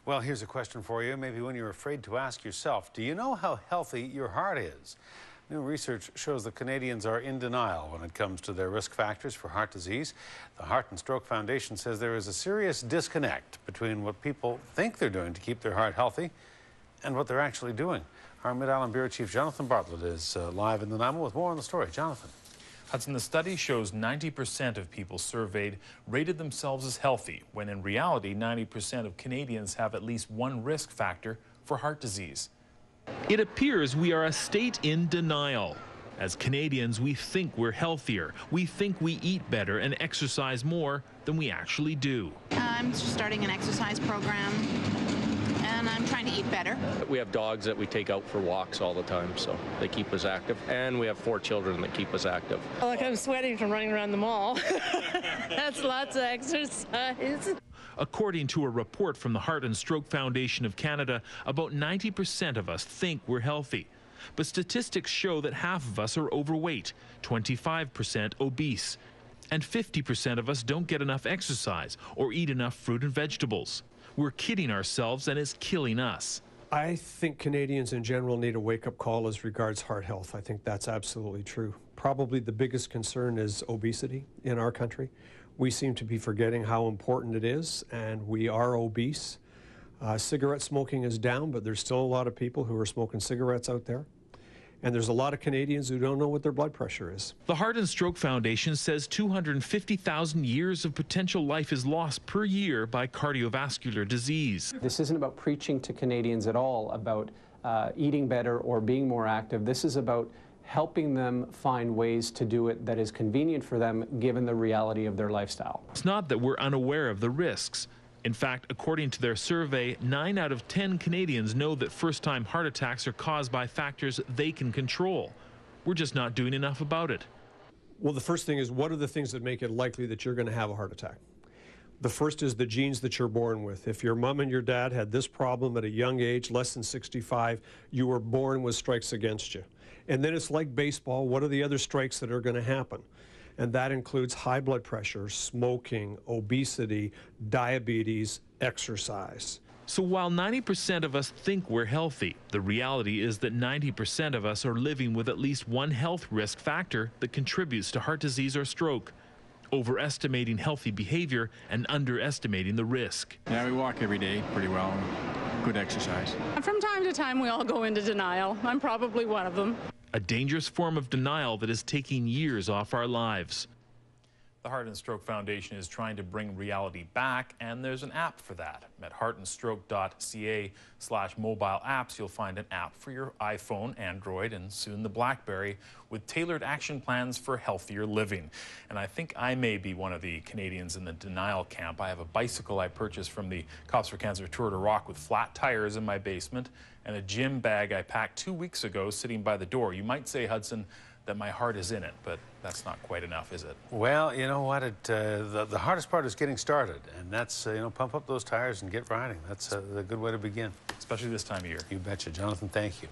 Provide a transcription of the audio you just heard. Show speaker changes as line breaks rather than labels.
Well, here's a question for you. Maybe when you're afraid to ask yourself, do you know how healthy your heart is? New research shows that Canadians are in denial when it comes to their risk factors for heart disease. The Heart and Stroke Foundation says there is a serious disconnect between what people think they're doing to keep their heart healthy and what they're actually doing. Our Mid-Island Bureau Chief Jonathan Bartlett is live in Nanaimo with more on the story. Jonathan.
Hudson, the study shows 90% of people surveyed rated themselves as healthy, when in reality, 90% of Canadians have at least one risk factor for heart disease.
It appears we are a state in denial. As Canadians, we think we're healthier. We think we eat better and exercise more than we actually do.
I'm starting an exercise program, and I'm trying to eat better.
We have dogs that we take out for walks all the time, so they keep us active. And we have 4 children that keep us active.
Like I'm sweating from running around the mall. That's lots of exercise.
According to a report from the Heart and Stroke Foundation of Canada, about 90% of us think we're healthy. But statistics show that half of us are overweight, 25% obese, and 50% of us don't get enough exercise or eat enough fruit and vegetables. We're kidding ourselves, and it's killing us.
I think Canadians in general need a wake-up call as regards heart health. I think that's absolutely true. Probably the biggest concern is obesity in our country. We seem to be forgetting how important it is, and we are obese. Cigarette smoking is down, but there's still a lot of people who are smoking cigarettes out there. And there's a lot of Canadians who don't know what their blood pressure is.
The Heart and Stroke Foundation says 250,000 years of potential life is lost per year by cardiovascular disease.
This isn't about preaching to Canadians at all about eating better or being more active. This is about helping them find ways to do it that is convenient for them given the reality of their lifestyle.
It's not that we're unaware of the risks. In fact, according to their survey, 9 out of 10 Canadians know that first-time heart attacks are caused by factors they can control. We're just not doing enough about it.
Well, the first thing is, what are the things that make it likely that you're going to have a heart attack? The first is the genes that you're born with. If your mom and your dad had this problem at a young age, less than 65, you were born with strikes against you. And then it's like baseball. What are the other strikes that are going to happen? And that includes high blood pressure, smoking, obesity, diabetes, exercise.
So while 90% of us think we're healthy, the reality is that 90% of us are living with at least one health risk factor that contributes to heart disease or stroke. Overestimating healthy behavior and underestimating the risk.
Yeah, we walk every day pretty well. Good exercise.
From time to time, we all go into denial. I'm probably one of them.
A dangerous form of denial that is taking years off our lives.
The Heart and Stroke Foundation is trying to bring reality back, and there's an app for that. At heartandstroke.ca/mobile apps, you'll find an app for your iPhone, Android, and soon the BlackBerry with tailored action plans for healthier living. And I think I may be one of the Canadians in the denial camp. I have a bicycle I purchased from the Cops for Cancer Tour de Rock with flat tires in my basement and a gym bag I packed 2 weeks ago sitting by the door. You might say, Hudson, that my heart is in it, but that's not quite enough, is it?
Well, you know what? The hardest part is getting started, and that's, pump up those tires and get riding. That's a good way to begin.
Especially this time of year.
You betcha. Jonathan, thank you.